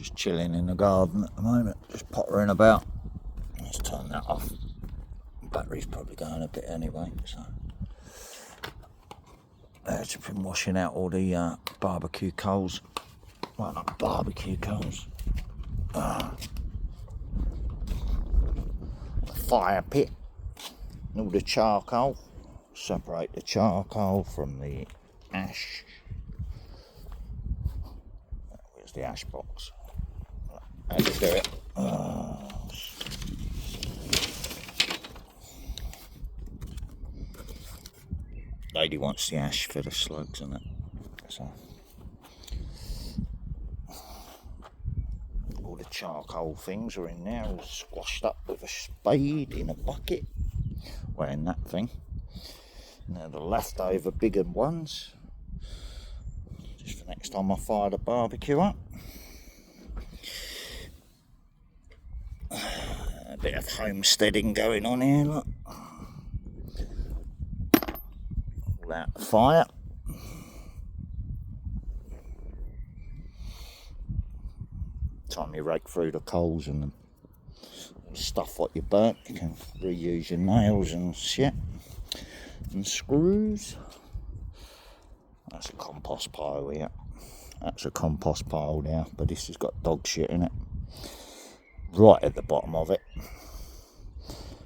Just chilling in the garden at the moment, just pottering about. Let's turn that off. Battery's probably going a bit anyway, so. I've just been washing out all the barbecue coals. Well, not barbecue coals. The fire pit. All the charcoal. Separate the charcoal from the ash. Where's the ash box? How do you do it? Lady wants the ash for the slugs, isn't it? So all the charcoal things are in there, all squashed up with a spade in a bucket. Well, in that thing. Now the leftover bigger ones, just for next time I fire the barbecue up. A bit of homesteading going on here, look. All out the fire. Time you rake through the coals and the stuff what you burnt, you can reuse your nails and shit. And screws. That's a compost pile here. That's a compost pile there, but this has got dog shit in it. Right at the bottom of it.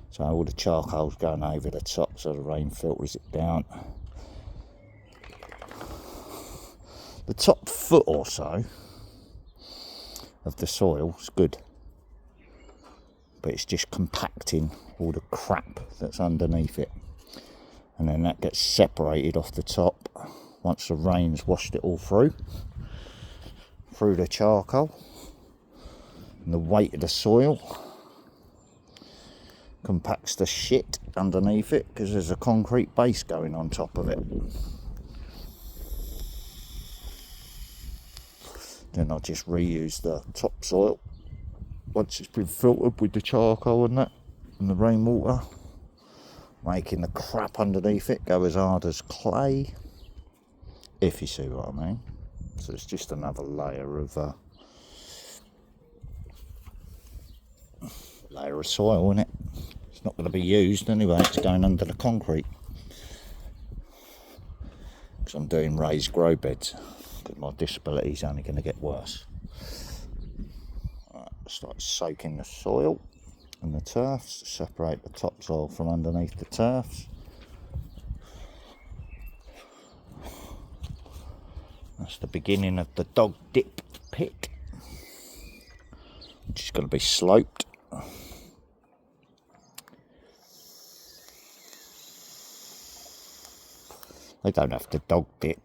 So all the charcoal's going over the top so the rain filters it down. The top foot or so of the soil is good. But it's just compacting all the crap that's underneath it. And then that gets separated off the top once the rain's washed it all through the charcoal. And the weight of the soil compacts the shit underneath it because there's a concrete base going on top of it. Then I just reuse the topsoil once it's been filtered with the charcoal and that and the rainwater, making the crap underneath it go as hard as clay, if you see what I mean. So it's just another layer of soil in it. It's not going to be used anyway, it's going under the concrete because I'm doing raised grow beds because my disability's only going to get worse. Right, start soaking the soil and the turfs, separate the topsoil from underneath the turfs. That's the beginning of the dog dip pit, which is going to be sloped. They don't have to dog dip,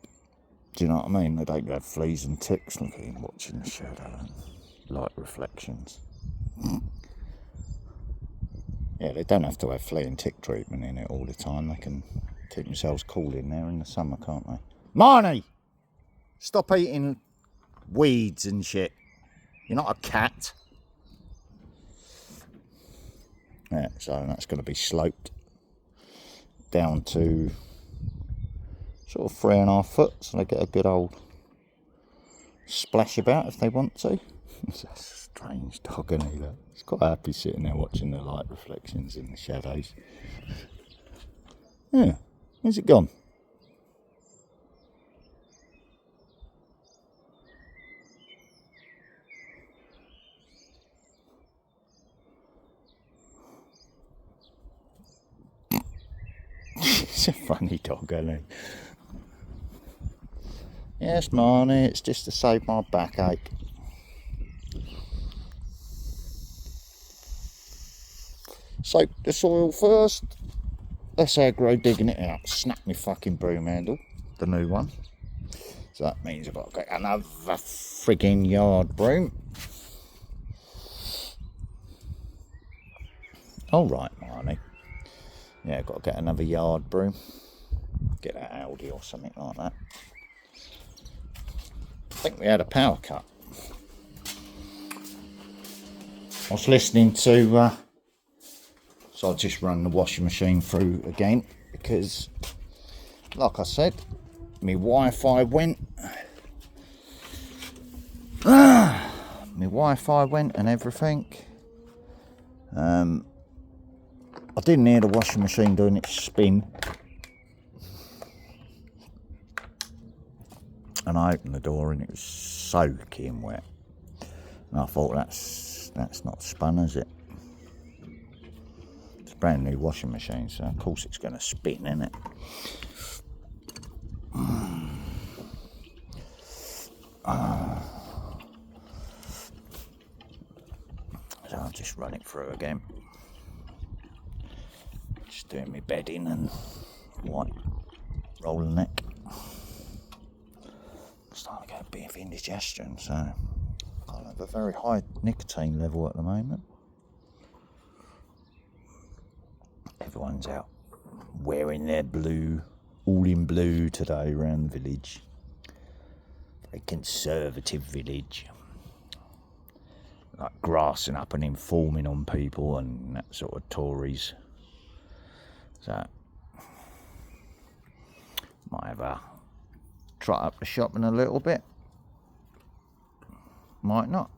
do you know what I mean? They don't have fleas and ticks. Look at him watching the shadow and light reflections. Yeah, they don't have to have flea and tick treatment in it all the time. They can keep themselves cool in there in the summer, can't they? Marnie! Stop eating weeds and shit. You're not a cat. Yeah, so that's going to be sloped down to sort of 3.5 foot, so they get a good old splash about if they want to. It's a strange dog, isn't he? He's quite happy sitting there watching the light reflections in the shadows. Yeah, where's it gone? It's a funny dog, isn't he? Yes, Marnie, it's just to save my backache. Soak the soil first. Let's aggro digging it out. Snap my fucking broom handle, the new one. So that means I've got to get another frigging yard broom. All right, Marnie. Yeah, I've got to get another yard broom. Get that Audi or something like that. I think we had a power cut. I was listening to... so I'll just run the washing machine through again because, like I said, my Wi-Fi went. My Wi-Fi went and everything. I didn't hear the washing machine doing its spin. And I opened the door and it was soaking wet. And I thought, that's not spun, is it? It's a brand new washing machine, so of course it's going to spin, innit? So I'll just run it through again. Just doing my bedding and white roller neck. Starting to get a bit of indigestion, so I have a very high nicotine level at the moment. Everyone's out wearing their blue, all in blue today around the village. A conservative village. Like grassing up and informing on people and that sort of Tories. So, might have a trot up the shop in a little bit. Might not.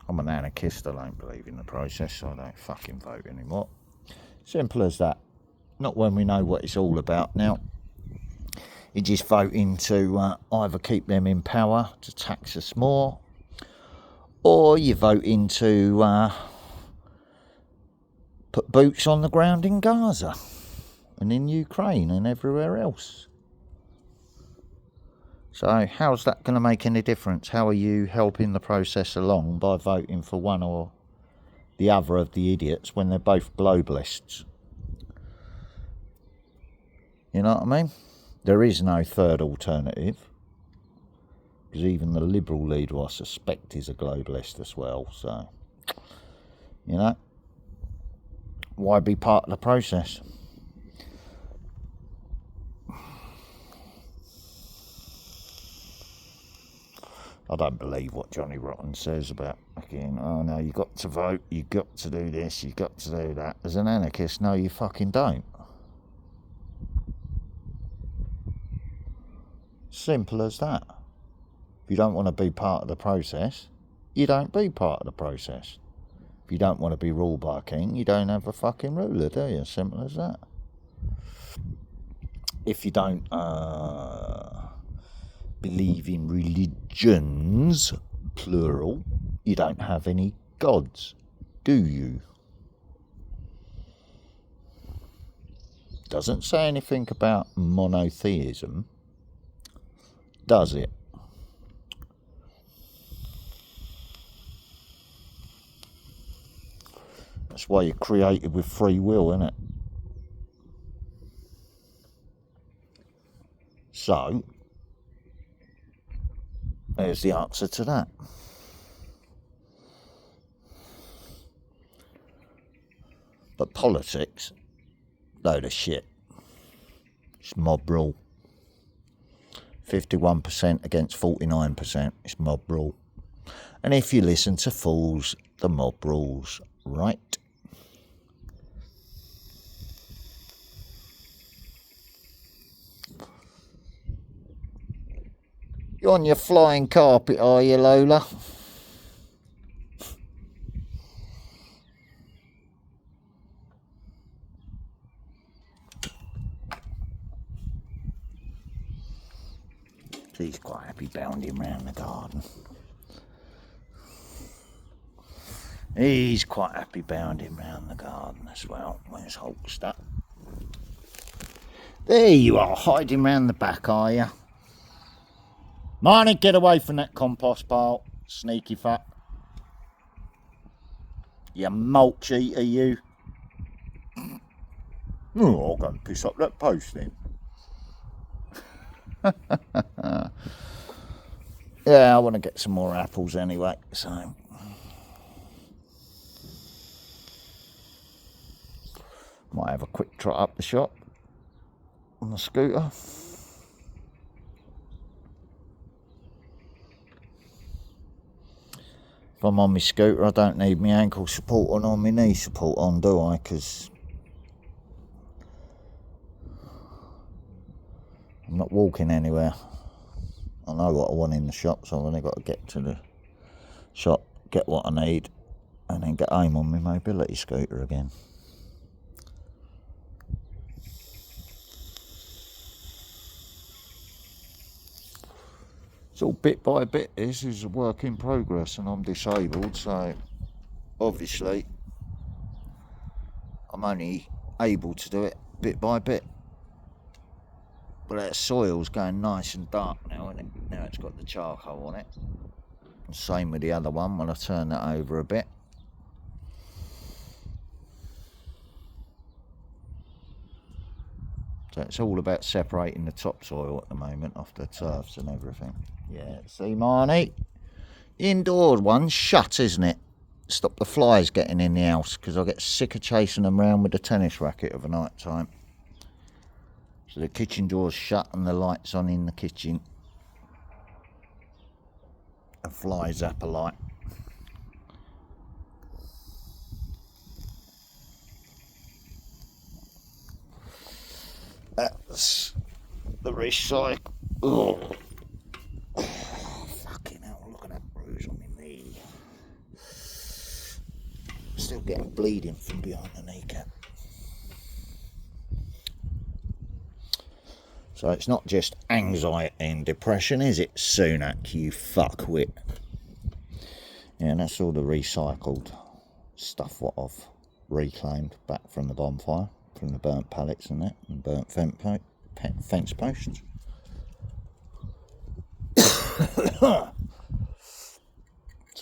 I'm an anarchist, I don't believe in the process, so I don't fucking vote anymore. Simple as that. Not when we know what it's all about now. You're just voting to either keep them in power to tax us more, or you're voting to put boots on the ground in Gaza and in Ukraine and everywhere else. So how's that going to make any difference? How are you helping the process along by voting for one or the other of the idiots when they're both globalists? You know what I mean? There is no third alternative, because even the Liberal leader, I suspect, is a globalist as well. So, you know, why be part of the process? I don't believe what Johnny Rotten says about, again, oh no, you got to vote, you got to do this, you got to do that. As an anarchist, no, you fucking don't. Simple as that. If you don't want to be part of the process, you don't be part of the process. If you don't want to be ruled by a king, you don't have a fucking ruler, do you? Simple as that. If you don't believe in religions, plural, you don't have any gods, do you? Doesn't say anything about monotheism, does it? That's why you're created with free will, isn't it? So, there's the answer to that. But politics, load of shit. It's mob rule. 51% against 49%. It's mob rule. And if you listen to fools, the mob rules, right? You're on your flying carpet, are you, Lola? She's quite happy bounding round the garden. He's quite happy bounding round the garden as well. Where's Holster? There you are, hiding round the back, are you? Marnie, get away from that compost pile, sneaky fuck. You mulch eater, you. Oh, I'll go and piss up that post then. Yeah, I want to get some more apples anyway, so. Might have a quick trot up the shop on the scooter. If I'm on my scooter, I don't need my ankle support on or my knee support on, do I? Because I'm not walking anywhere. I'm know what I want in the shop, so I've only got to get to the shop, get what I need, and then get home on my mobility scooter again. It's all bit by bit. This is a work in progress, and I'm disabled, so obviously I'm only able to do it bit by bit. But that soil's going nice and dark now, isn't it? Now it's got the charcoal on it. And same with the other one when I turn that over a bit. So it's all about separating the topsoil at the moment off the turfs and everything. Yeah, see, Marnie? The indoors one's shut, isn't it? Stop the flies getting in the house, because I get sick of chasing them around with the tennis racket of a night time. So the kitchen door's shut and the light's on in the kitchen. A fly zapper light. That's the recycle. Oh. Fucking hell, look at that bruise on my knee. Still getting bleeding from behind the kneecap. So it's not just anxiety and depression, is it, Sunak, you fuckwit? Yeah, that's all the recycled stuff what I've reclaimed back from the bonfire, from the burnt pallets and that, and burnt fence posts. So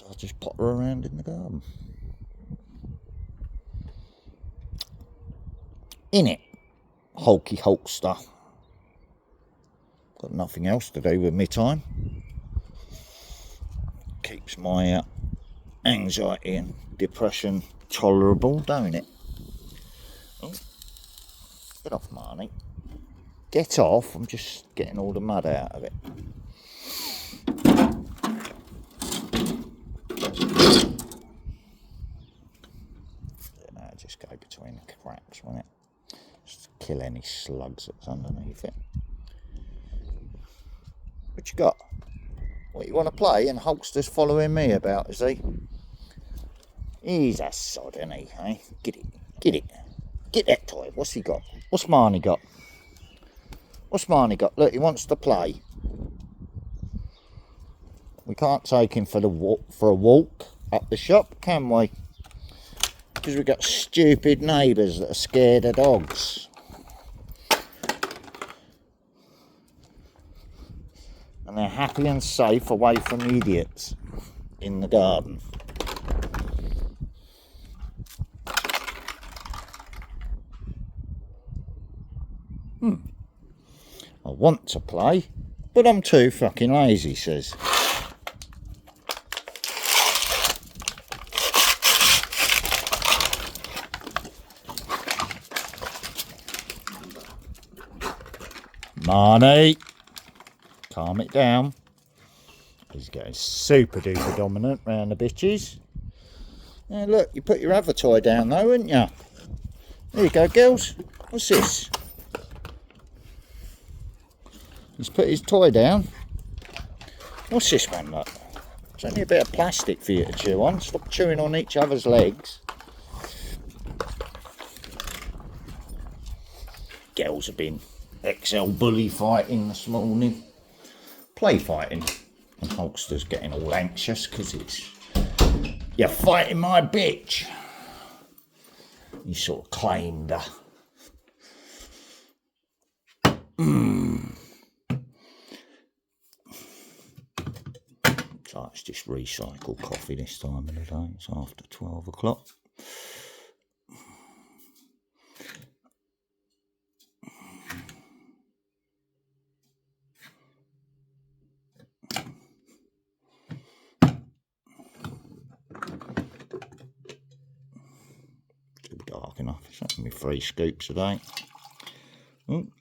I'll just potter around in the garden. In it, hulky hulkster. Got nothing else to do with me time. Keeps my anxiety and depression tolerable, don't it? Oh, get off, Marnie. Get off, I'm just getting all the mud out of it. Just go between the cracks, won't it? Just kill any slugs that's underneath it. What you got? What you want to play? And Hulkster's following me about, is he? He's a sod, isn't he? Eh? Get it. Get it. Get that toy. What's he got? What's Marnie got? What's Marnie got? Look, he wants to play. We can't take him for a walk up the shop, can we? Because we've got stupid neighbours that are scared of dogs. And they're happy and safe away from idiots in the garden. I want to play, but I'm too fucking lazy, says. Marnie, calm it down. He's getting super duper dominant round the bitches. Now look, you put your other toy down though, wouldn't you? There you go, girls. What's this? He's put his toy down. What's this one, look? It's only a bit of plastic for you to chew on. Stop chewing on each other's legs. Girls have been XL bully fighting this morning. Play fighting. And Hulkster's getting all anxious because it's... You're fighting my bitch. He sort of claimed her. So it's just recycled coffee this time of the day. It's after 12 o'clock. Still dark enough. It's only 3 scoops a day. Oops.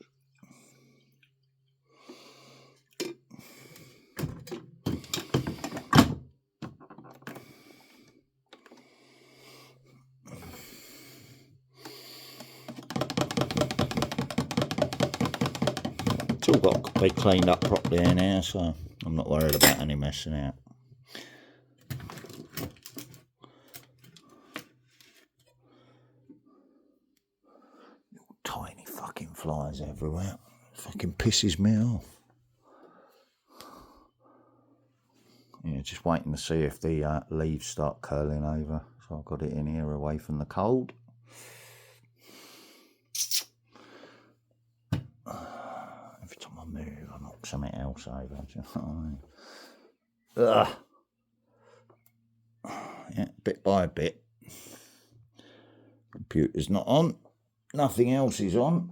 Still got be cleaned up properly in here, so I'm not worried about any messing out. Tiny fucking flies everywhere. Fucking pisses me off. Yeah, just waiting to see if the leaves start curling over. So I've got it in here away from the cold. Every time I move, I knock something else over. Do you know what I mean? Yeah, bit by bit. Computer's not on. Nothing else is on.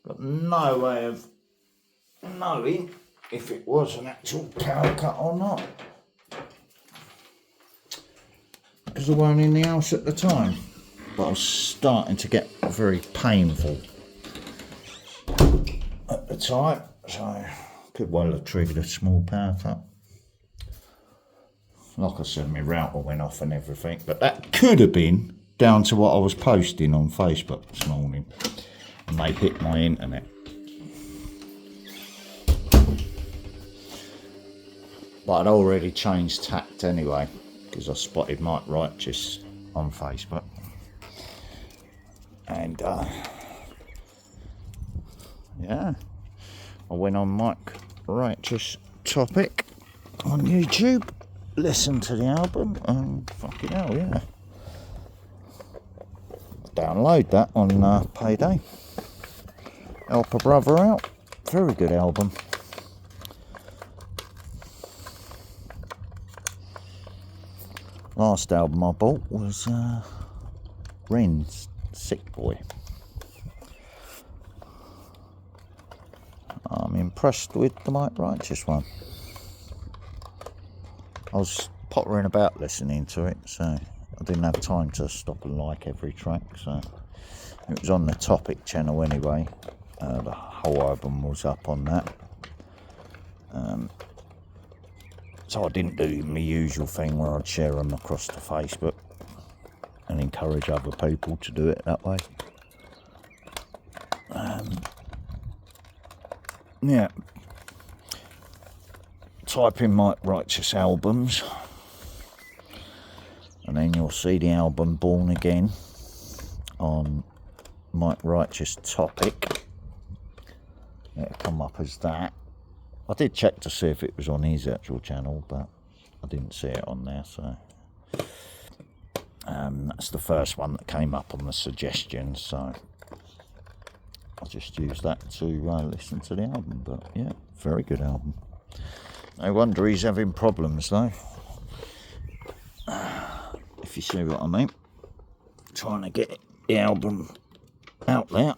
Got no way of knowing if it was an actual power cut or not, because I weren't in the house at the time. But I was starting to get very painful at the time, so could well have triggered a small power cut. Like I said, my router went off and everything, but that could have been down to what I was posting on Facebook this morning, and they hit my internet. But I'd already changed tact anyway, because I spotted Mike Righteous on Facebook. And, yeah, I went on Mike Righteous Topic on YouTube, listened to the album, and fucking hell, yeah. Download that on payday. Help a brother out. Very good album. Last album I bought was Ren's Sick Boy. I'm impressed with the Mike Righteous one. I was pottering about listening to it, so I didn't have time to stop and like every track, so it was on the Topic channel anyway. The whole album was up on that. So I didn't do my usual thing where I'd share them across to Facebook and encourage other people to do it that way. Yeah. Type in Mike Righteous albums, and then you'll see the album Born Again on Mike Righteous Topic. It'll come up as that. I did check to see if it was on his actual channel, but I didn't see it on there, so that's the first one that came up on the suggestions, so I just used that to listen to the album. But yeah, very good album. No wonder he's having problems though, if you see what I mean, trying to get the album out there.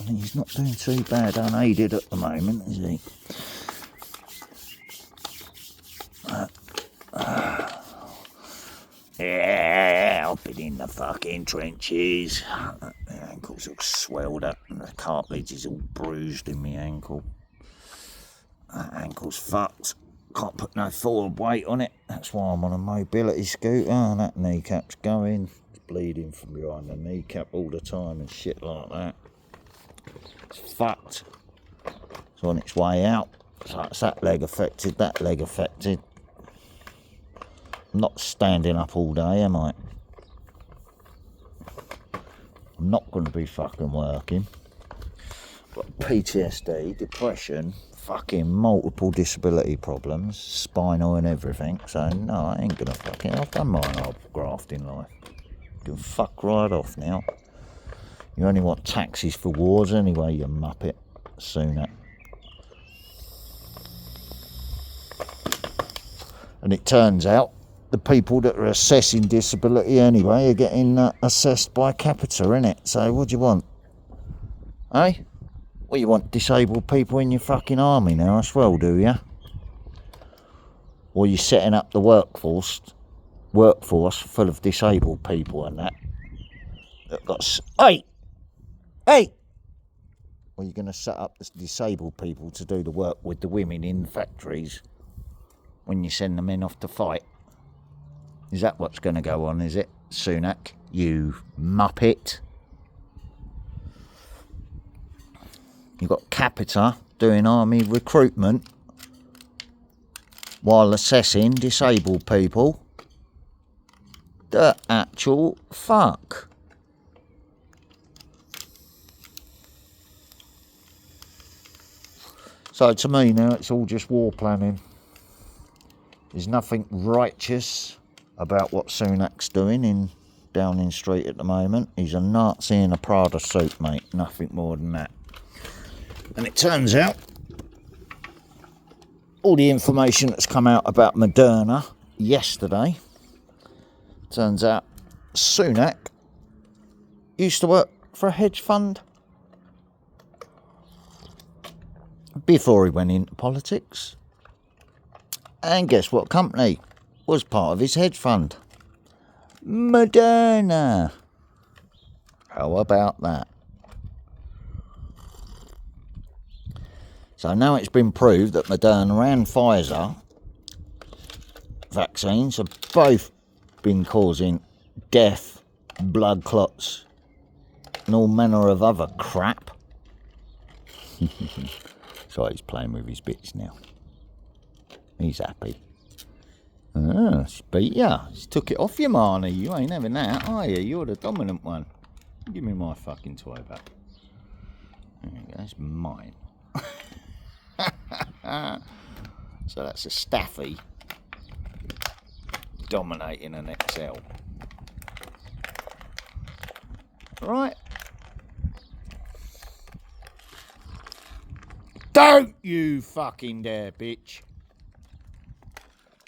And he's not doing too bad unaided at the moment, is he? Yeah, I've been in the fucking trenches. My ankle's all swelled up and the cartilage is all bruised in my ankle. That ankle's fucked. Can't put no forward weight on it. That's why I'm on a mobility scooter, and that kneecap's going. It's bleeding from behind the kneecap all the time and shit like that. It's fucked. It's on its way out. So it's that leg affected, that leg affected. I'm not standing up all day, am I? I'm not going to be fucking working. Got PTSD, depression, fucking multiple disability problems, spinal and everything. So no, I ain't going to fucking... I've done my hard grafting life. You can fuck right off now. You only want taxis for wars anyway, you muppet. Sooner. And it turns out the people that are assessing disability anyway are getting assessed by capita, innit? So what do you want? Eh? Well, you want disabled people in your fucking army now as well, do you? Or you're setting up the workforce full of disabled people and that got... Hey! Or you're going to set up the disabled people to do the work with the women in the factories when you send the men off to fight? Is that what's going to go on, is it, Sunak? You muppet. You've got capita doing army recruitment while assessing disabled people. The actual fuck. So to me now it's all just war planning. There's nothing righteous about what Sunak's doing in Downing Street at the moment. He's a Nazi in a Prada suit, mate. Nothing more than that. And it turns out all the information that's come out about Moderna yesterday, turns out Sunak used to work for a hedge fund before he went into politics. And guess what company was part of his hedge fund? Moderna. How about that? So now it's been proved that Moderna and Pfizer vaccines have both been causing death, blood clots, and all manner of other crap. So he's playing with his bits now. He's happy. Ah, she beat ya. She took it off you, Marnie. You ain't having that, are you? You're the dominant one. Give me my fucking toy back. There you go, that's mine. So that's a Staffy dominating an XL. Right. Don't you fucking dare, bitch.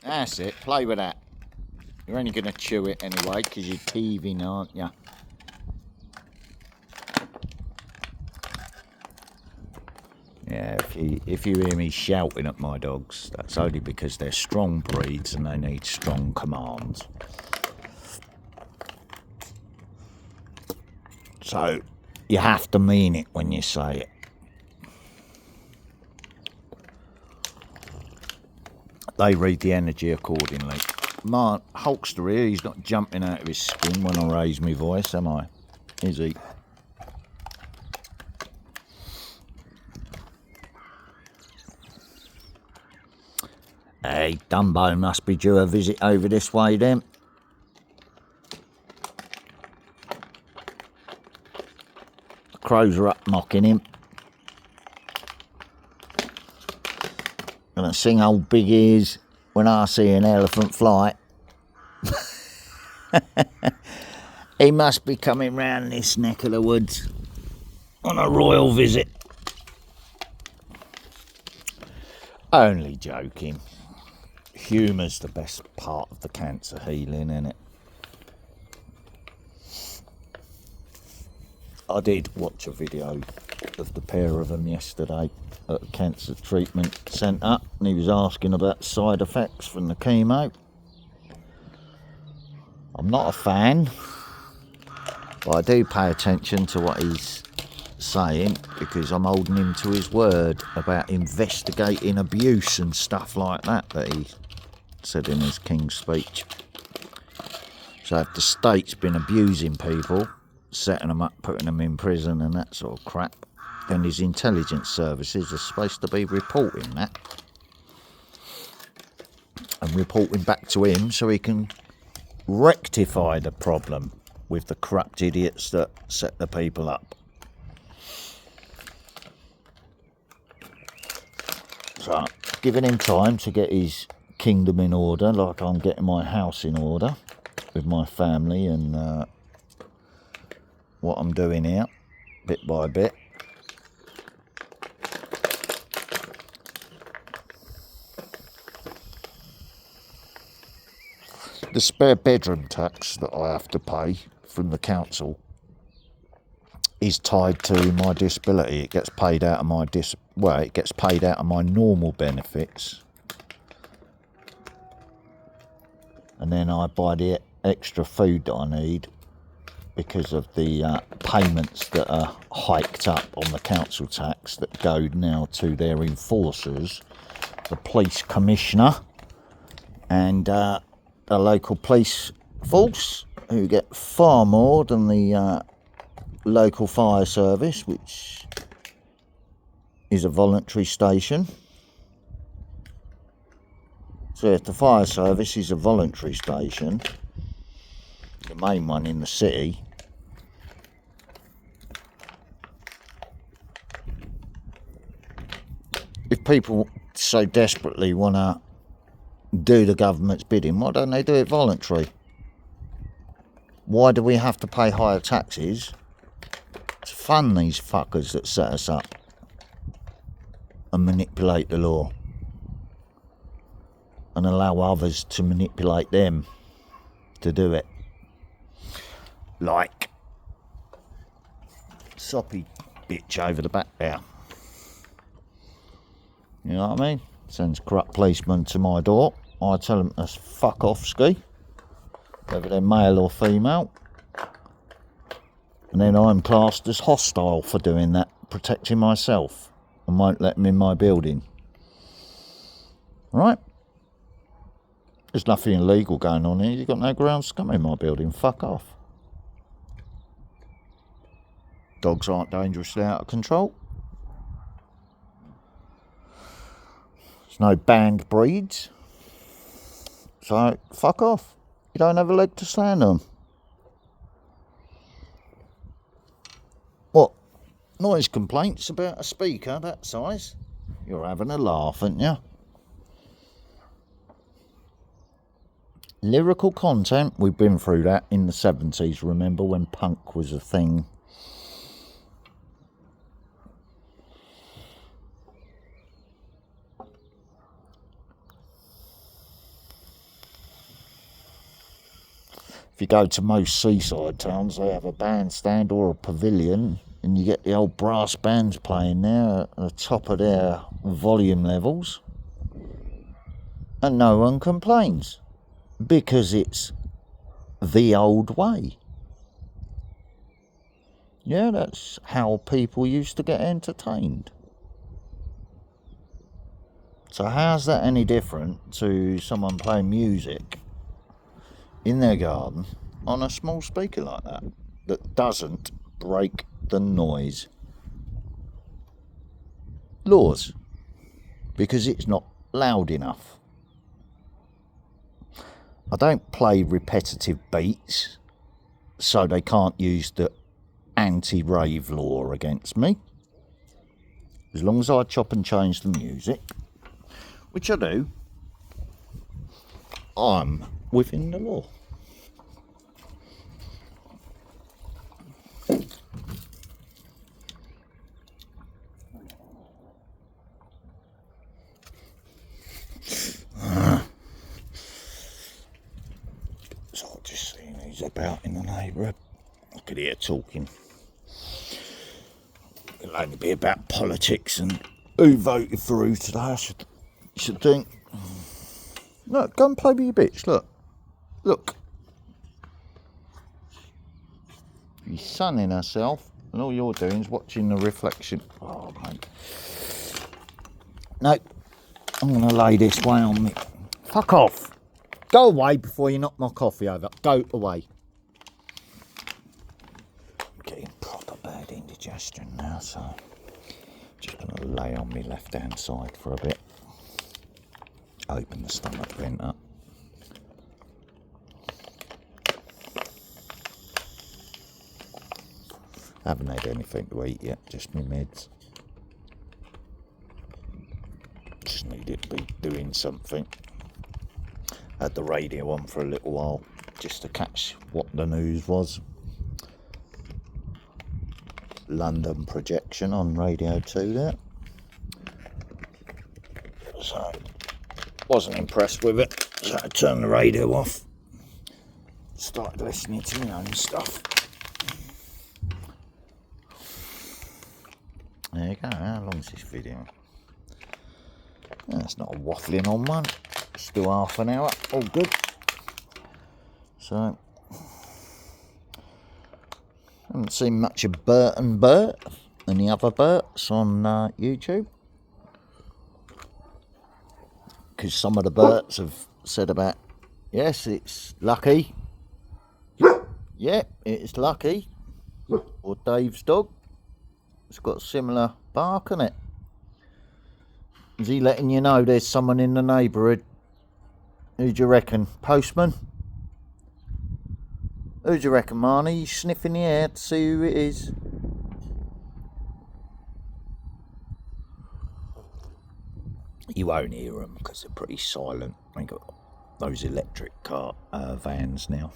That's it, play with that. You're only going to chew it anyway, because you're teething, aren't you? Yeah, if you hear me shouting at my dogs, that's only because they're strong breeds and they need strong commands. So, you have to mean it when you say it. They read the energy accordingly. My Hulkster here, he's not jumping out of his skin when I raise my voice, am I? Is he? Hey, Dumbo must be due a visit over this way then. The crows are up mocking him. Gonna sing old Big Ears when I see an elephant fly. He must be coming round this neck of the woods on a royal visit. Only joking. Humour's the best part of the cancer healing, isn't it? I did watch a video of the pair of them yesterday at a cancer treatment centre, and he was asking about side effects from the chemo. I'm not a fan, but I do pay attention to what he's saying because I'm holding him to his word about investigating abuse and stuff like that he said in his King's speech. So if the state's been abusing people, setting them up, putting them in prison and that sort of crap, then his intelligence services are supposed to be reporting that and reporting back to him so he can rectify the problem with the corrupt idiots that set the people up. So, giving him time to get his kingdom in order, like I'm getting my house in order with my family and what I'm doing here, bit by bit. The spare bedroom tax that I have to pay from the council is tied to my disability. It gets paid out of my it gets paid out of my normal benefits, and then I buy the extra food that I need because of the payments that are hiked up on the council tax that go now to their enforcers, the police commissioner and the local police force, who get far more than the local fire service, which is a voluntary station. So if the fire service is a voluntary station, the main one in the city, if people so desperately want to do the government's bidding, why don't they do it voluntary? Why do we have to pay higher taxes to fund these fuckers that set us up and manipulate the law and allow others to manipulate them to do it? Like soppy bitch over the back there. You know what I mean? Sends corrupt policemen to my door. I tell them to fuck off, ski, whether they're male or female. And then I'm classed as hostile for doing that, protecting myself, and won't let them in my building. Right? There's nothing illegal going on here. You've got no grounds to come in my building. Fuck off. Dogs aren't dangerously out of control. There's no banned breeds. So, fuck off. You don't have a leg to stand on. What? Noise complaints about a speaker that size? You're having a laugh, aren't you? Lyrical content, we've been through that in the 70s, remember, when punk was a thing. If you go to most seaside towns, they have a bandstand or a pavilion, and you get the old brass bands playing there at the top of their volume levels, and no one complains, because it's the old way. Yeah, that's how people used to get entertained. So how's that any different to someone playing music in their garden on a small speaker like that, that doesn't break the noise laws because it's not loud enough? I don't play repetitive beats so they can't use the anti-rave law against me. As long as I chop and change the music, which I do, I'm within the law. So I've just seen who's about in the neighbourhood. I could hear talking. It'll only be about politics and who voted for who today, I should think. Look, go and play with your bitch, look. Look. She's sunning herself, and all you're doing is watching the reflection. Oh, mate. No, I'm going to lay this way on me. Fuck off. Go away before you knock my coffee over. Go away. I'm getting proper bad indigestion now, so I'm just going to lay on my left-hand side for a bit. Open the stomach vent up. Haven't had anything to eat yet, just my meds. Just needed to be doing something. Had the radio on for a little while, just to catch what the news was. London projection on Radio 2 there. So, wasn't impressed with it, so I turned the radio off. Started listening to my own stuff. There you go, how long is this video? That's not a waffling on one. Still half an hour, all good. So, haven't seen much of Bert and Bert and the other Berts on YouTube. Because some of the Berts have said about, yes, it's Lucky. Yeah, it's Lucky. Or Dave's dog. It's got a similar bark on it. Is he letting you know there's someone in the neighbourhood? Who do you reckon? Postman? Who do you reckon, Marnie? You sniffing the air to see who it is? You won't hear them because they're pretty silent. They got those electric car vans now,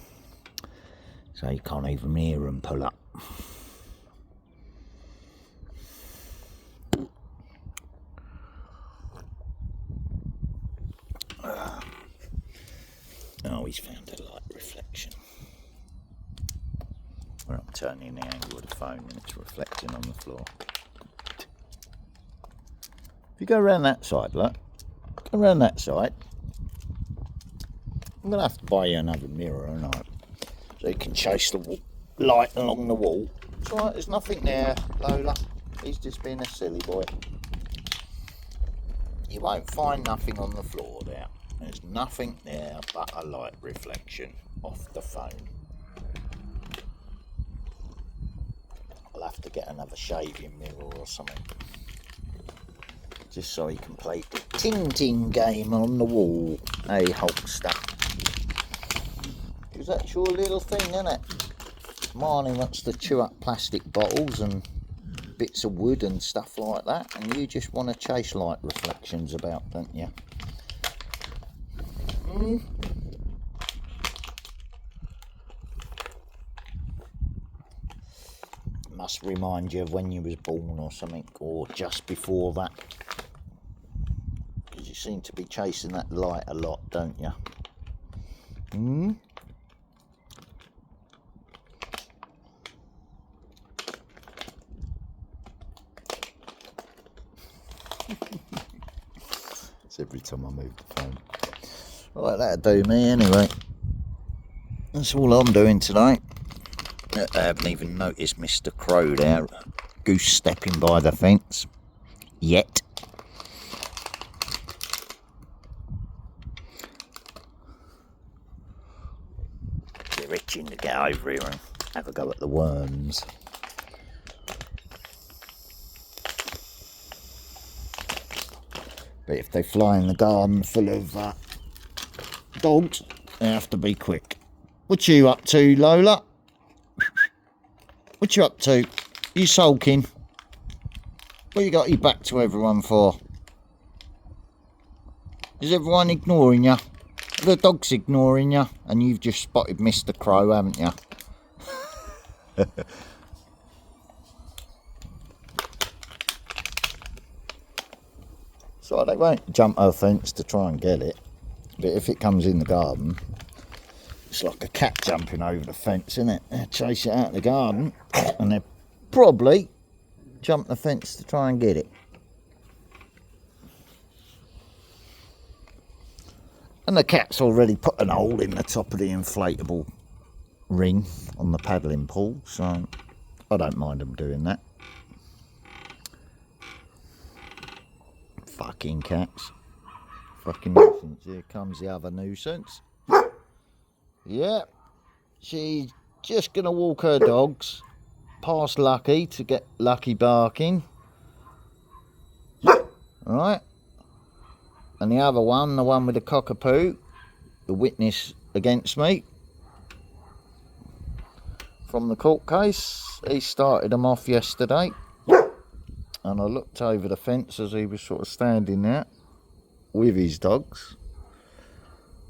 so you can't even hear them pull up. Oh, he's found a light reflection. Where I'm turning the angle of the phone and it's reflecting on the floor. If you go around that side, look. Go around that side. I'm going to have to buy you another mirror, aren't I? So you can chase the light along the wall. It's alright, there's nothing there, Lola. He's just being a silly boy. You won't find nothing on the floor there. There's nothing there but a light reflection off the phone. I'll have to get another shaving mirror or something. Just so he can play the ting-ting game on the wall. Hey, Hulkster. Because that's your little thing, isn't it? Marnie wants to chew up plastic bottles and bits of wood and stuff like that. And you just want to chase light reflections about, don't you? Must remind you of when you was born or something, or just before that. Because you seem to be chasing that light a lot, don't you? It's every time I move the phone. Right, that'll do me anyway. That's all I'm doing today. I haven't even noticed Mr. Crow there, goose stepping by the fence, yet. They're itching to get over here and have a go at the worms. But if they fly in the garden full of dogs, they have to be quick. What you up to, Lola? What you up to? You sulking? What you got your back to everyone for? Is everyone ignoring you? The dog's ignoring you, and you've just spotted Mr. Crow, haven't you? So they won't jump over the fence to try and get it, but if it comes in the garden, it's like a cat jumping over the fence, isn't it? They'll chase it out of the garden, and they'll probably jump the fence to try and get it. And the cat's already put an hole in the top of the inflatable ring on the paddling pool, so I don't mind them doing that. Fucking cats. Fucking nuisance. Here comes the other nuisance. Yeah, she's just going to walk her dogs past Lucky to get Lucky barking. Right. And the other one, the one with the cockapoo, the witness against me from the court case, he started them off yesterday. And I looked over the fence as he was sort of standing there with his dogs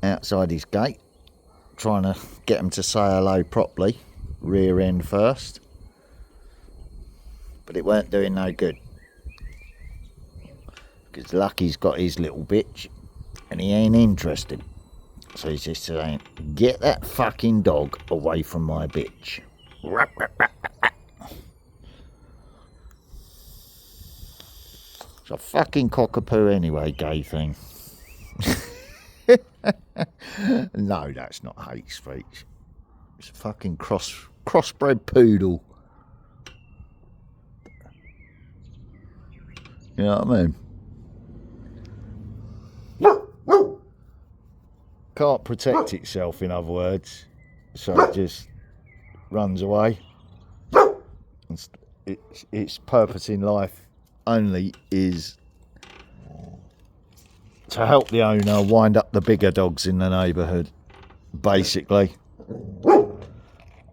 outside his gate, trying to get them to say hello properly, rear end first. But it weren't doing no good. Because Lucky's got his little bitch and he ain't interested. So he's just saying, get that fucking dog away from my bitch. It's a fucking cockapoo anyway, gay thing. No, that's not hate speech. It's a fucking crossbred poodle. You know what I mean? Can't protect itself, in other words, so it just runs away. Its purpose in life only is to help the owner wind up the bigger dogs in the neighbourhood, basically.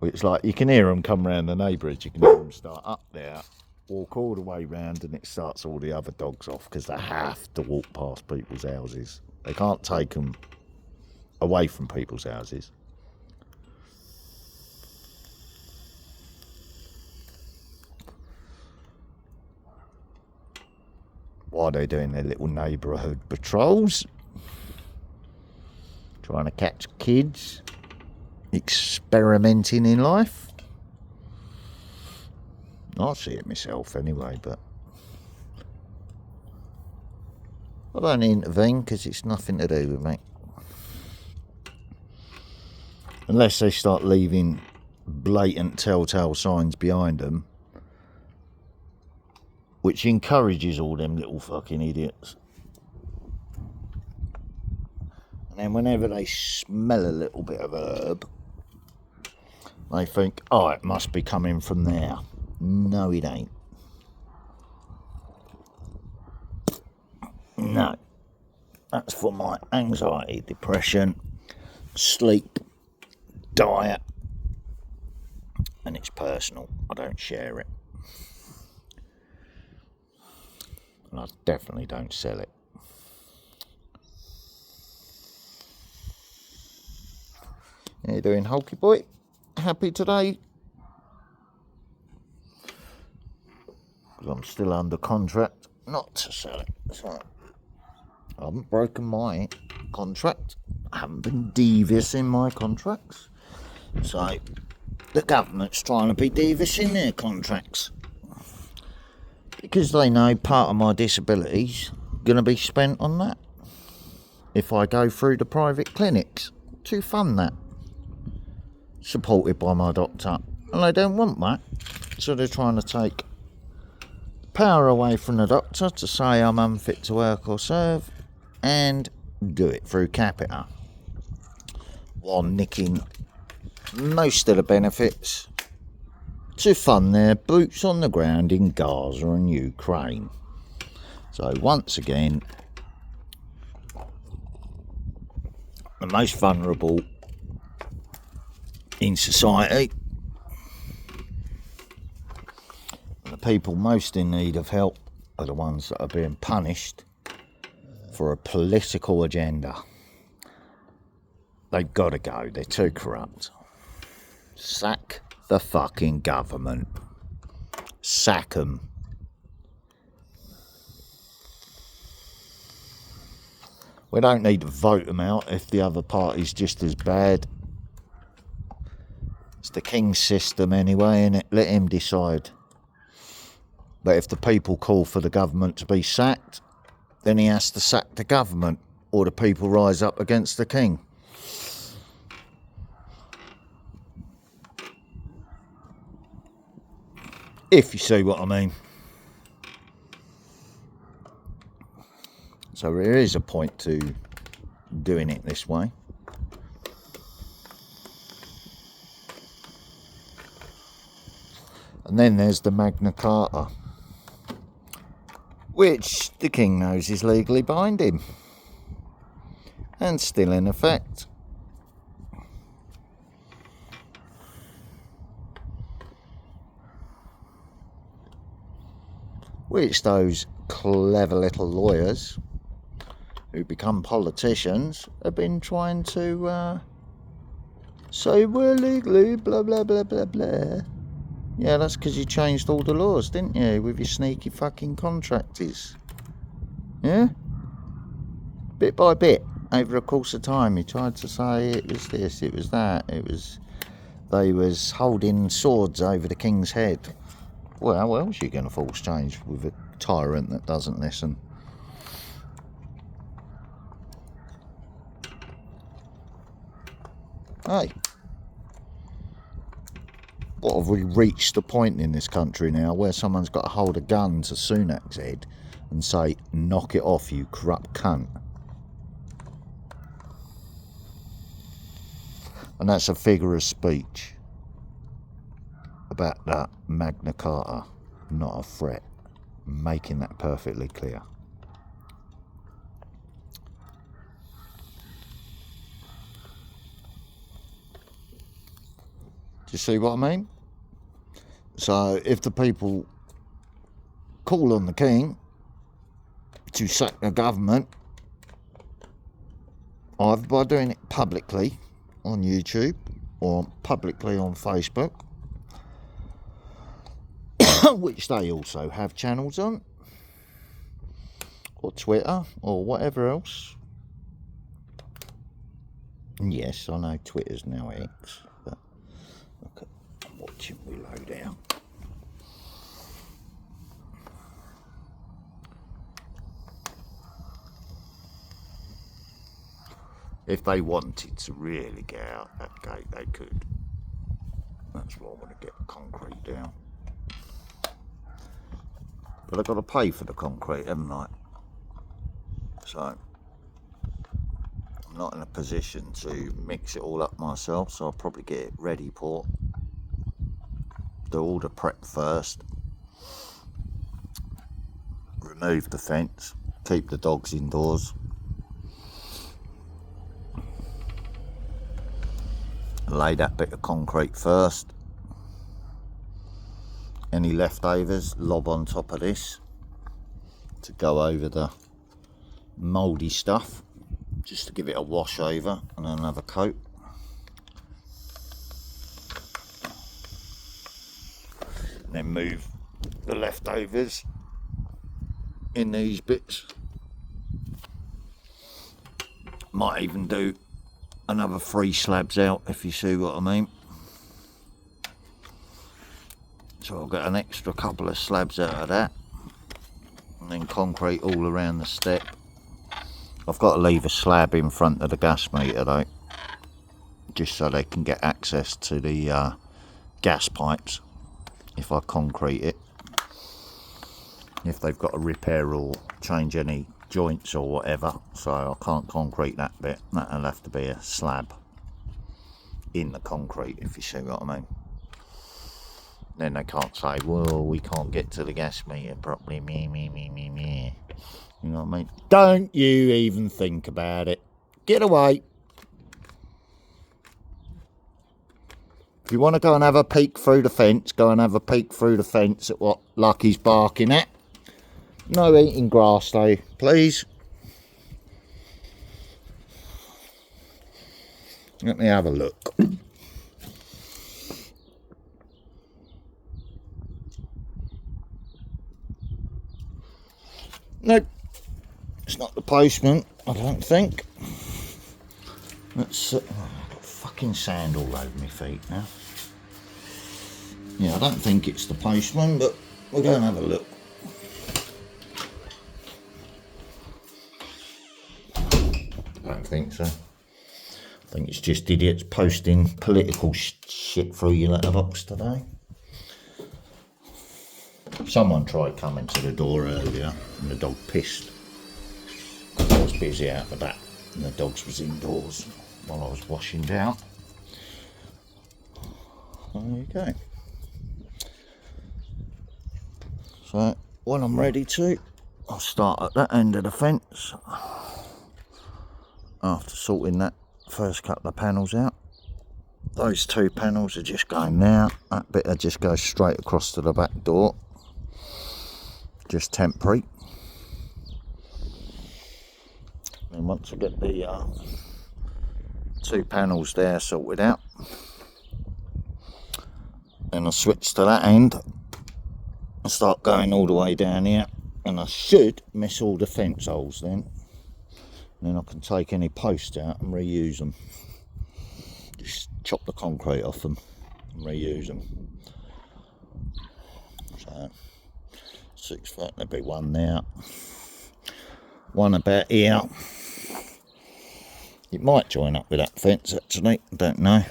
It's like you can hear them come round the neighbourhood, you can hear them start up there, walk all the way round, and it starts all the other dogs off because they have to walk past people's houses. They can't take them away from people's houses. While they're doing their little neighbourhood patrols, trying to catch kids experimenting in life. I see it myself anyway, but I don't intervene because it's nothing to do with me. Unless they start leaving blatant telltale signs behind them, which encourages all them little fucking idiots. And then whenever they smell a little bit of herb, they think, oh, it must be coming from there. No, it ain't. No. That's for my anxiety, depression, sleep, diet, and it's personal. I don't share it. And I definitely don't sell it. How you doing, Hulky boy? Happy today? Because I'm still under contract not to sell it. So I haven't broken my contract. I haven't been devious in my contracts. So the government's trying to be devious in their contracts. Because they know part of my disability's going to be spent on that. If I go through the private clinics to fund that. Supported by my doctor. And they don't want that. So they're trying to take power away from the doctor to say I'm unfit to work or serve. And do it through capita. While nicking most of the benefits to fund their boots on the ground in Gaza and Ukraine. So once again, the most vulnerable in society, the people most in need of help, are the ones that are being punished for a political agenda. They've got to go. They're too corrupt. Sack the fucking government. Sack them. We don't need to vote them out if the other party's just as bad. It's the king's system anyway, innit? Let him decide. But if the people call for the government to be sacked, then he has to sack the government, or the people rise up against the king. If you see what I mean. So there is a point to doing it this way. And then there's the Magna Carta, which the king knows is legally binding and still in effect. Which those clever little lawyers who become politicians have been trying to say we're legally blah blah blah blah blah. Yeah, that's because you changed all the laws, didn't you, with your sneaky fucking contractors. Yeah? Bit by bit, over the course of time, you tried to say it was this, it was that, they was holding swords over the king's head. Well, how else are you going to force change with a tyrant that doesn't listen? Hey. What, have we reached the point in this country now where someone's got to hold a gun to Sunak's head and say, knock it off, you corrupt cunt? And that's a figure of speech about that Magna Carta, not a threat. Making that perfectly clear. you see what I mean? So if the people call on the King to sack the government, either by doing it publicly on YouTube or publicly on Facebook, which they also have channels on, or Twitter, or whatever else. And yes, I know Twitter's now X, but look at, I'm watching me load out. If they wanted to really get out that gate, they could. That's why I want to get the concrete down. But I've got to pay for the concrete, haven't I? So I'm not in a position to mix it all up myself, so I'll probably get it ready port. Do all the prep first. Remove the fence. Keep the dogs indoors. Lay that bit of concrete first. Any leftovers lob on top of this to go over the mouldy stuff, just to give it a wash over and another coat. And then move the leftovers in these bits. Might even do another 3 slabs out, if you see what I mean. So I'll get an extra couple of slabs out of that, and then concrete all around the step. I've got to leave a slab in front of the gas meter though, just so they can get access to the gas pipes if I concrete it. If they've got to repair or change any joints or whatever, so I can't concrete that bit. That'll have to be a slab in the concrete, if you see what I mean. Then they can't say, well, we can't get to the gas meter properly, me. You know what I mean? Don't you even think about it. Get away. If you want to go and have a peek through the fence, go and have a peek through the fence at what Lucky's barking at. No eating grass though, please. Let me have a look. Nope, it's not the postman, I don't think. Let's, I've got fucking sand all over my feet now. Yeah, I don't think it's the postman, but we'll go and have a look. I don't think so. I think it's just idiots posting political shit through your letterbox today. Someone tried coming to the door earlier and the dog pissed. I was busy out with that and the dogs was indoors while I was washing down. There you go. So when I'm ready to, I'll start at that end of the fence. After sorting that first couple of panels out. Those 2 panels are just going there. That bit will just go straight across to the back door. Just temporary. And once I get the 2 panels there sorted out, then I'll switch to that end and start going all the way down here, and I should miss all the fence holes then. And then I can take any posts out and reuse them. Just chop the concrete off them and reuse them. So 6 foot, there'll be one there, one about here. It might join up with that fence actually, I don't know.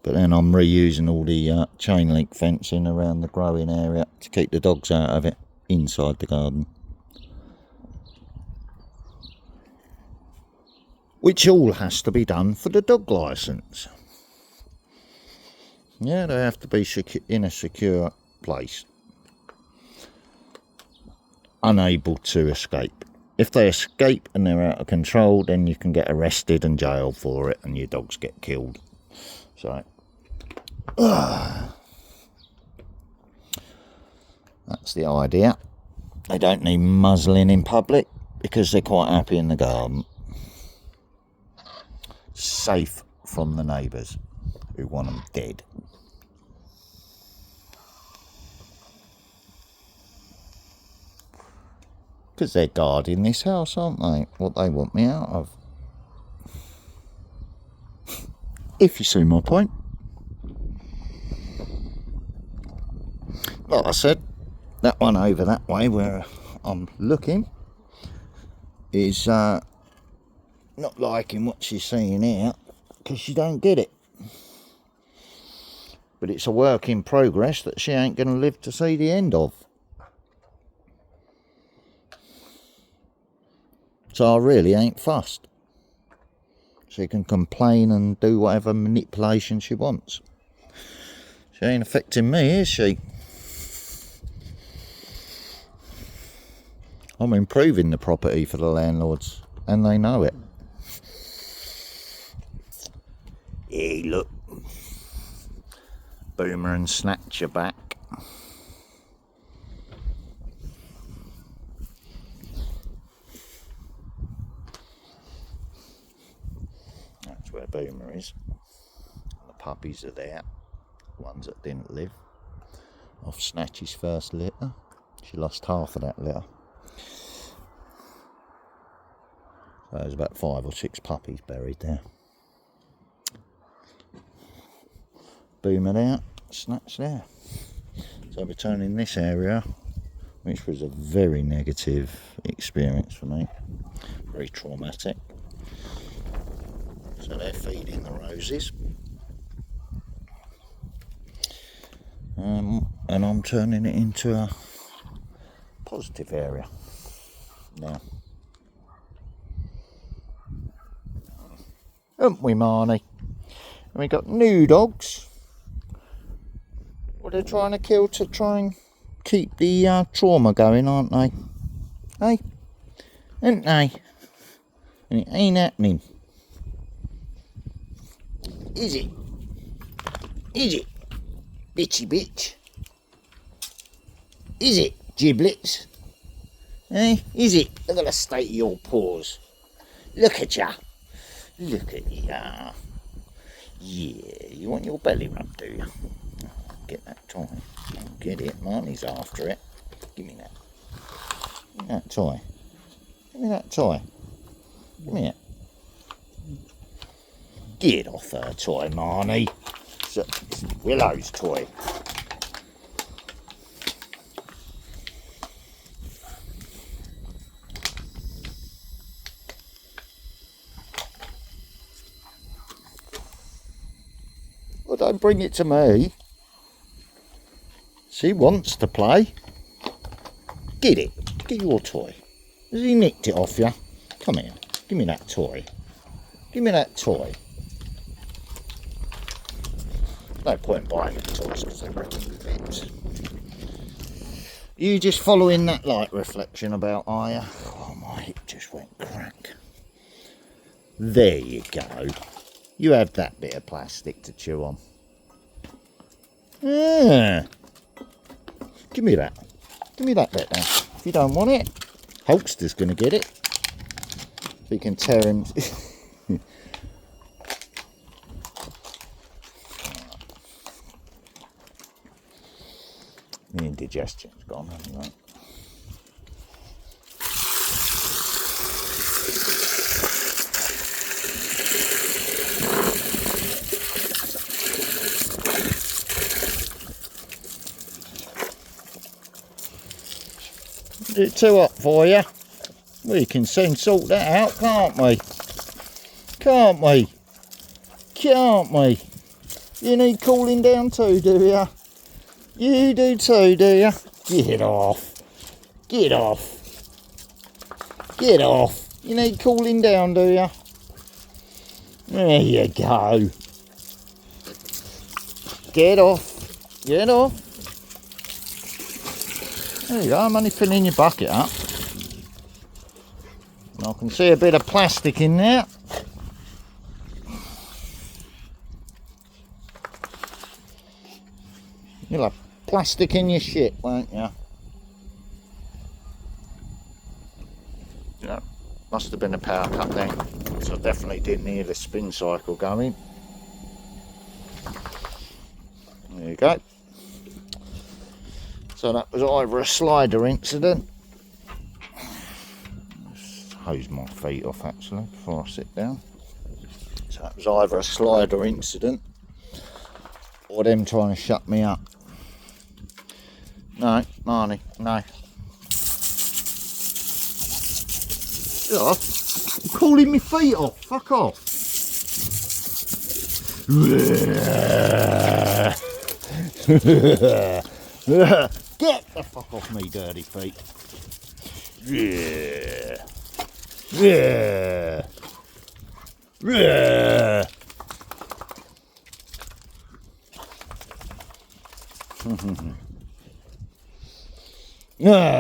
But then I'm reusing all the chain link fencing around the growing area to keep the dogs out of it inside the garden. Which all has to be done for the dog licence. Yeah, they have to be in a secure place. Unable to escape. If they escape and they're out of control, then you can get arrested and jailed for it and your dogs get killed. So That's the idea. They don't need muzzling in public because they're quite happy in the garden. Safe from the neighbours who want them dead. Because they're guarding this house, aren't they? What they want me out of. If you see my point. Like I said, that one over that way where I'm looking is not liking what she's seeing here because she don't get it. But it's a work in progress that she ain't going to live to see the end of. So I really ain't fussed. She can complain and do whatever manipulation she wants. She ain't affecting me, is she? I'm improving the property for the landlords, and they know it. Hey, look. Boomer and Snatcher back. That's where Boomer is. The puppies are there. The ones that didn't live. Off Snatch's first litter. She lost half of that litter. So there's about 5 or 6 puppies buried there. Boomer there, Snatch there. So we're turning this area, which was a very negative experience for me. Very traumatic. So they're feeding the roses. And I'm turning it into a positive area now. Haven't we, Marnie? And we got new dogs. What they're trying to kill to try and keep the trauma going, aren't they? Hey? Aren't they? And it ain't happening. Is it? Is it? Bitchy bitch. Is it, giblets? Hey? Is it? Look at the state of your paws. Look at ya. Look at ya. Yeah, you want your belly rub, do you? Get that toy. Get it. Marnie's after it. Give me that. Give me that toy. Give me that toy. Give me it. Get off her toy, Marnie. It's Willow's toy. Well, don't bring it to me. She wants to play. Get it. Get your toy. Has he nicked it off you? Come here. Give me that toy. Give me that toy. No point buying the toys because they're breaking bits. You just following that light reflection about, are you? Oh, my hip just went crack. There you go. You have that bit of plastic to chew on. Yeah. Give me that. Give me that bit then. If you don't want it, Hulkster's going to get it. If he can tear him. The indigestion's gone, anyway. Is it too hot for you? We can soon sort that out, can't we? Can't we? Can't we? You need cooling down too, do you? You do too, do you? Get off. Get off. Get off. You need cooling down, do you? There you go. Get off. Get off. There you go, I'm only filling your bucket up. And I can see a bit of plastic in there. You'll have plastic in your shit, won't you? Yeah, must have been a power cut then, because I definitely didn't hear the spin cycle going. There you go. So that was either a slider incident. Just hose my feet off actually before I sit down. So that was either a slider incident or them trying to shut me up. No, Marnie, no. Yeah, I'm calling my feet off, fuck off. Get the fuck off me, dirty feet. Yeah. Yeah. Yeah.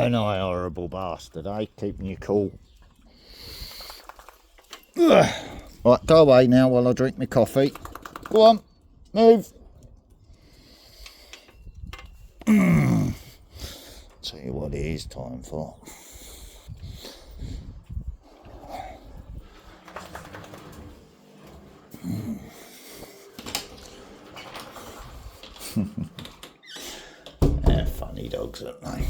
No, horrible bastard, eh? Keeping you cool. Right, go away now while I drink my coffee. Go on, move. Tell you what it is time for. They're funny dogs, aren't they?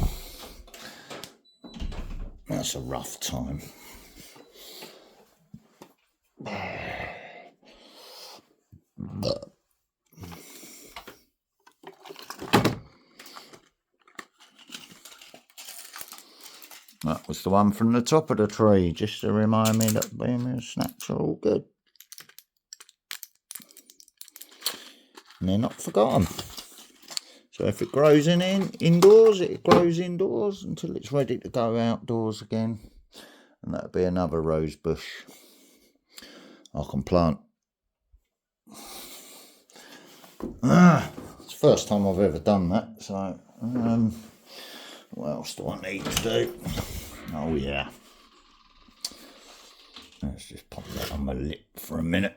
That's a rough time. That was the one from the top of the tree, just to remind me that beamer snacks are all good. And they're not forgotten. So if it grows indoors, it grows indoors until it's ready to go outdoors again. And that'll be another rose bush I can plant. It's the first time I've ever done that, so what else do I need to do? Oh yeah. Let's just pop that on my lip for a minute.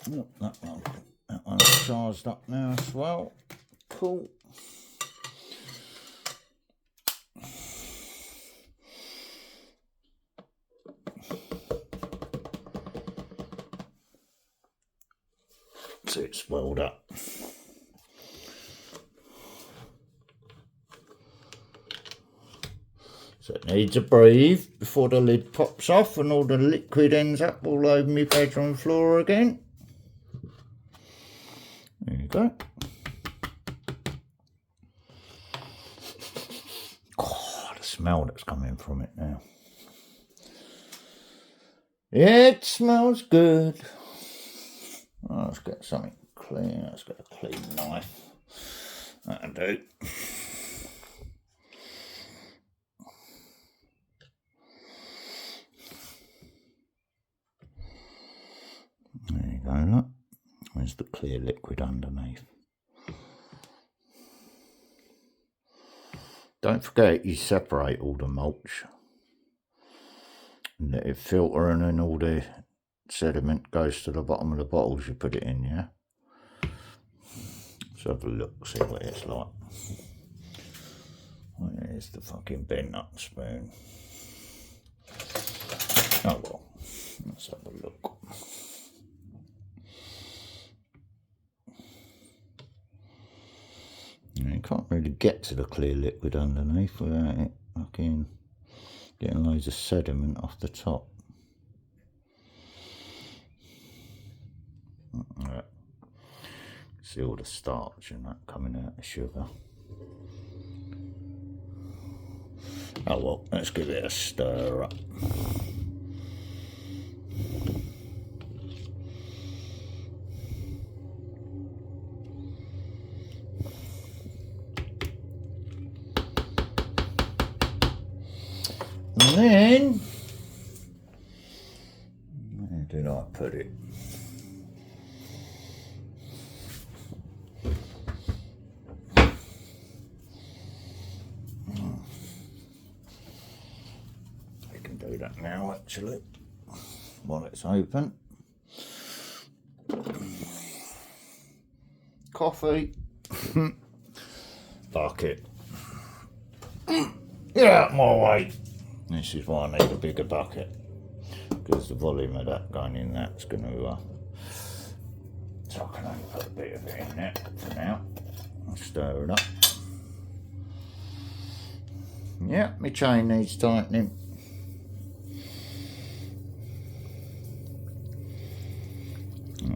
Oh, that one's charged up now as well. Cool. So it's welled up. So it needs to breathe before the lid pops off and all the liquid ends up all over my bedroom floor again. There you go. Oh, the smell that's coming from it now. It smells good. Oh, let's get something clean. Let's get a clean knife. That'll do. There you go, look. There's the clear liquid underneath. Don't forget you separate all the mulch. And let it filter and then all the sediment goes to the bottom of the bottles you put it in, yeah? Let's have a look, see what it's like. There's the fucking bent nut spoon. Oh well, let's have a look. You can't really get to the clear liquid underneath without it fucking getting loads of sediment off the top. Right. See all the starch and that coming out of sugar. Oh well, let's give it a stir up. And then, where did I put it? I can do that now actually, while it's open. coffee. Bucket. Get out of my way. This is why I need a bigger bucket, because the volume of that going in that's going to so I can only put a bit of it in there for now. I'll stir it up. Yeah, my chain needs tightening.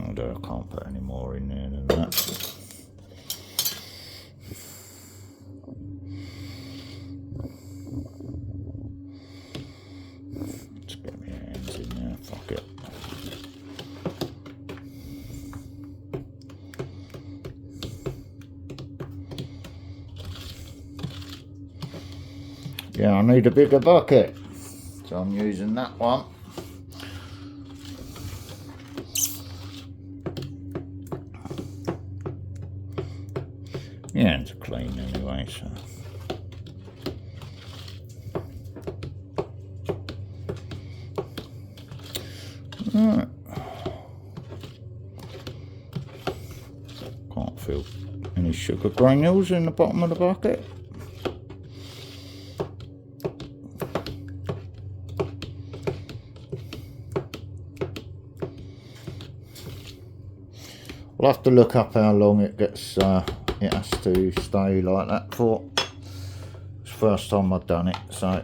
Although I can't put any more in there than that. Let's get my hands in there, fuck it. Yeah, I need a bigger bucket, so I'm using that one. My hands are clean anyway, so. Right. Can't feel any sugar granules in the bottom of the bucket. I'll have to look up how long it gets. It has to stay like that for. It's the first time I've done it, so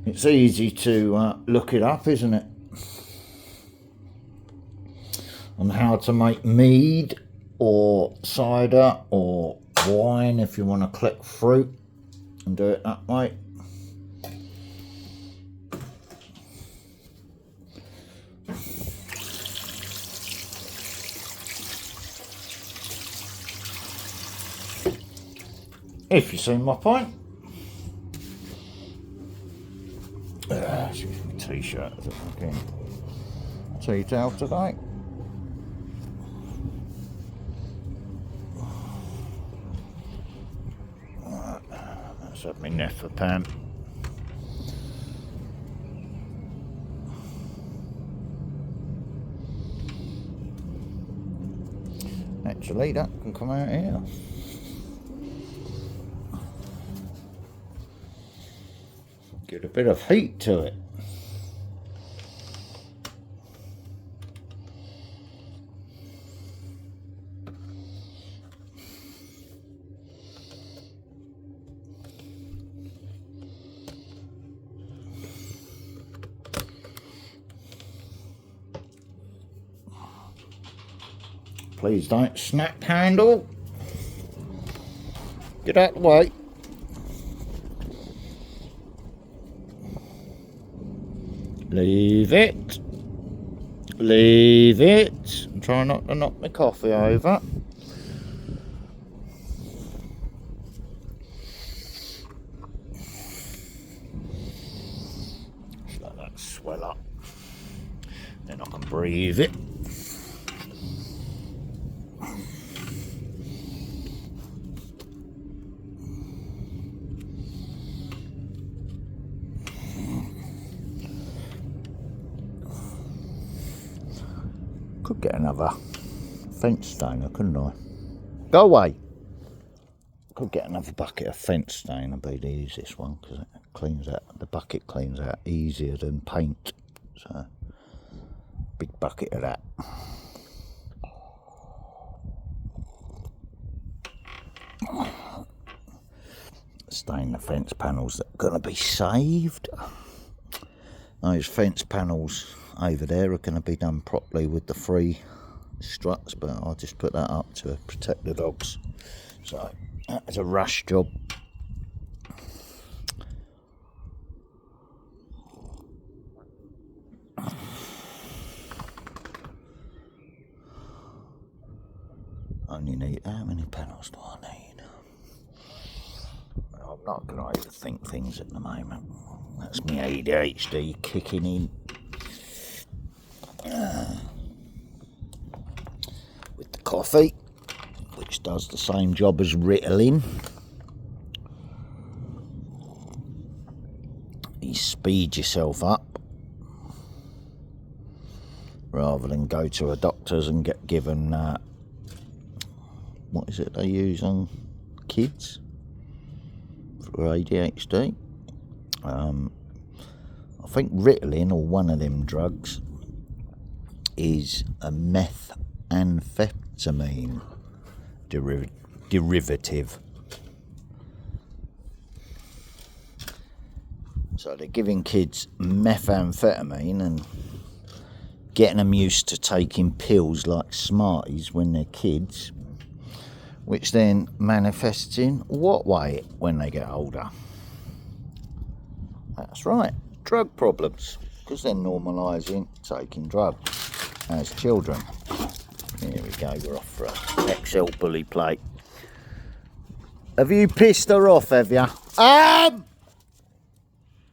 it's easy to look it up, isn't it? On how to make mead or cider or wine if you want to collect fruit and do it that way. If you see my point. Excuse me, t-shirt as a fucking tea towel today. Right, let's have my Neffa pan. Actually, that can come out here. Get a bit of heat to it. Please don't snap handle. Get out of the way. Leave it. Leave it. I'm trying not to knock my coffee over. Just let that swell up. Then I can breathe it. Could get another fence stainer, couldn't I? Go away! Could get another bucket of fence stainer, be the easiest one, because it cleans out, the bucket cleans out easier than paint. So, big bucket of that. Stain the fence panels that are going to be saved. Those fence panels over there are going to be done properly with the free struts, but I'll just put that up to protect the dogs. So that's a rush job. Only need, how many panels do I need? I'm not going to overthink things at the moment. That's my ADHD kicking in. With the coffee, which does the same job as Ritalin. You speed yourself up rather than go to a doctor's and get given what is it they use on kids for ADHD. I think Ritalin, or one of them drugs, is a methamphetamine derivative. So they're giving kids methamphetamine and getting them used to taking pills like Smarties when they're kids, which then manifests in what way when they get older? That's right, drug problems, because they're normalising taking drugs as children. Here we go, we're off for an XL bully plate. Have you pissed her off, have you?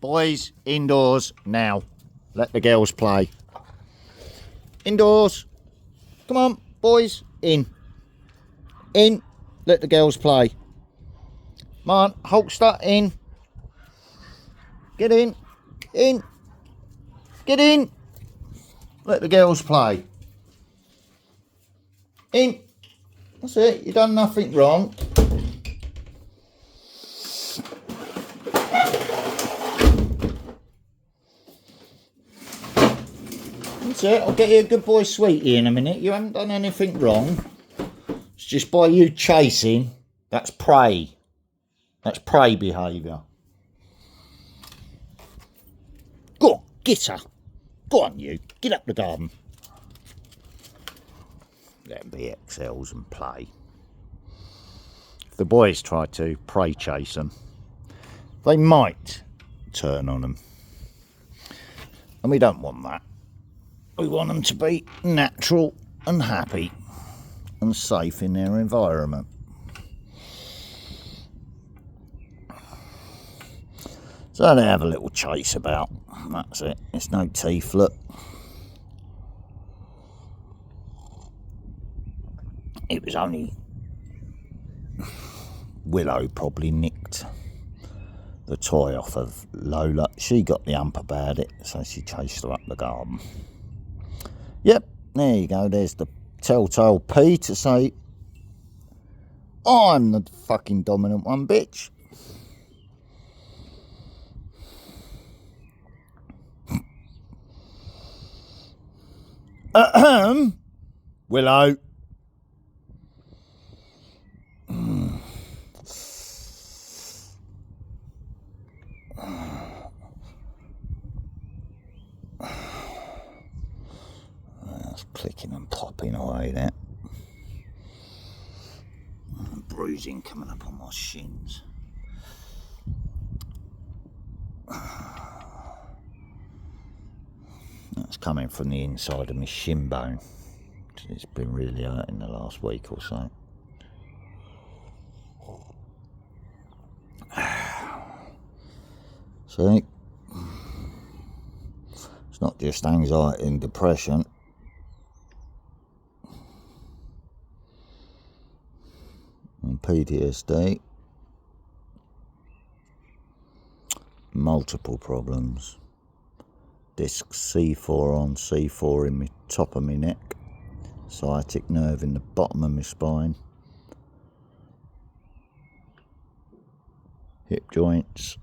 Boys, indoors now. Let the girls play. Indoors. Come on, boys, in. In. Let the girls play. Come on, Hulkster, in. Get in. In. Get in. Let the girls play. In. That's it, you've done nothing wrong. That's it, I'll get you a good boy sweetie in a minute. You haven't done anything wrong. It's just by you chasing, that's prey. That's prey behaviour. Go on, get her. Go on, you. Get up the garden. Let them be XLs and play. If the boys try to prey chase them, they might turn on them. And we don't want that. We want them to be natural and happy and safe in their environment. So they have a little chase about. That's it. It's no teeth, look. It was only Willow probably nicked the toy off of Lola. She got the hump about it, so she chased her up the garden. Yep, there you go. There's the telltale P to say, I'm the fucking dominant one, bitch. Willow. That's clicking and popping away there. Bruising coming up on my shins. That's coming from the inside of my shin bone. It's been really hurting the last week or so. See, it's not just anxiety and depression. And PTSD. Multiple problems. Disc C4 on C4 in the top of my neck. Sciatic nerve in the bottom of my spine. Hip joints.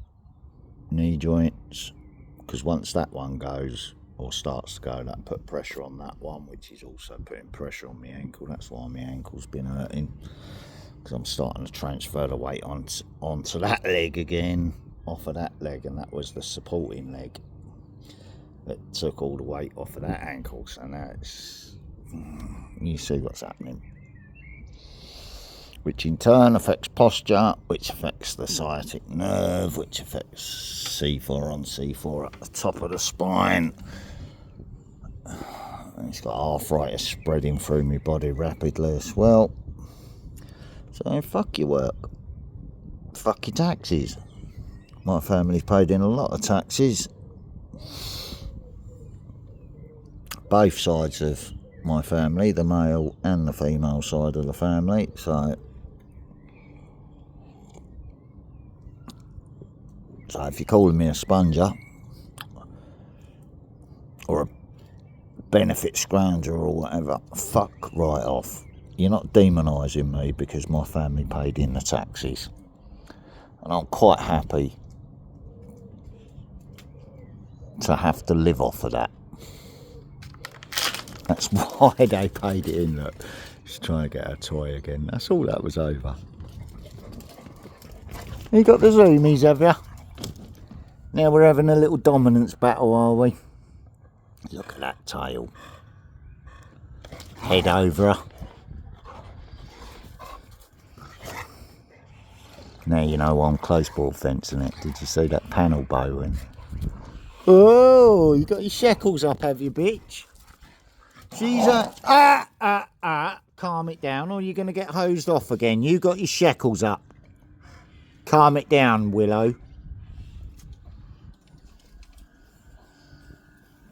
Knee joints. Because once that one goes, or starts to go, that put pressure on that one, which is also putting pressure on my ankle. That's why my ankle's been hurting. Because I'm starting to transfer the weight onto that leg again, off of that leg, and that was the supporting leg that took all the weight off of that ankle. So now it's, you see what's happening, which in turn affects posture, which affects the sciatic nerve, which affects C4 on C4 at the top of the spine. And it's got arthritis spreading through my body rapidly as well. So fuck your work, fuck your taxes. My family's paid in a lot of taxes. Both sides of my family, the male and the female side of the family. So if you're calling me a sponger or a benefit scrounger or whatever, fuck right off. you're not demonising me because my family paid in the taxes. And I'm quite happy to have to live off of that. That's why they paid it in. Look, just trying to get a toy again. That's all that was over. You got the zoomies, have you? Now we're having a little dominance battle, are we? Look at that tail. Head over her. Now you know I'm close ball fencing it. Did you see that panel bowing? Oh, you got your shekels up, have you, bitch? She's calm it down or you're going to get hosed off again. You got your shekels up. Calm it down, Willow.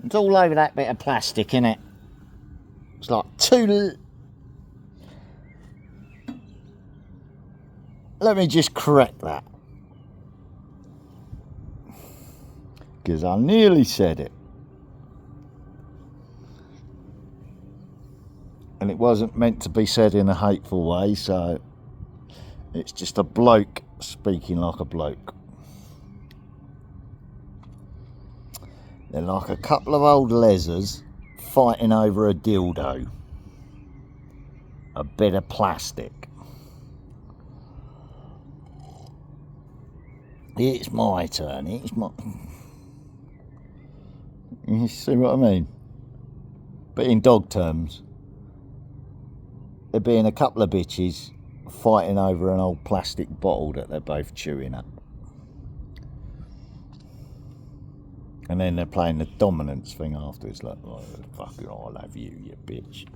It's all over that bit of plastic, innit? It's like Let me just correct that. Because I nearly said it. And it wasn't meant to be said in a hateful way, so it's just a bloke speaking like a bloke. They're like a couple of old lezers fighting over a dildo. A bit of plastic. It's my turn. It's my... You see what I mean? But in dog terms, there being a couple of bitches fighting over an old plastic bottle that they're both chewing up. And then they're playing the dominance thing afterwards, like, oh, fucking I'll have you, you bitch.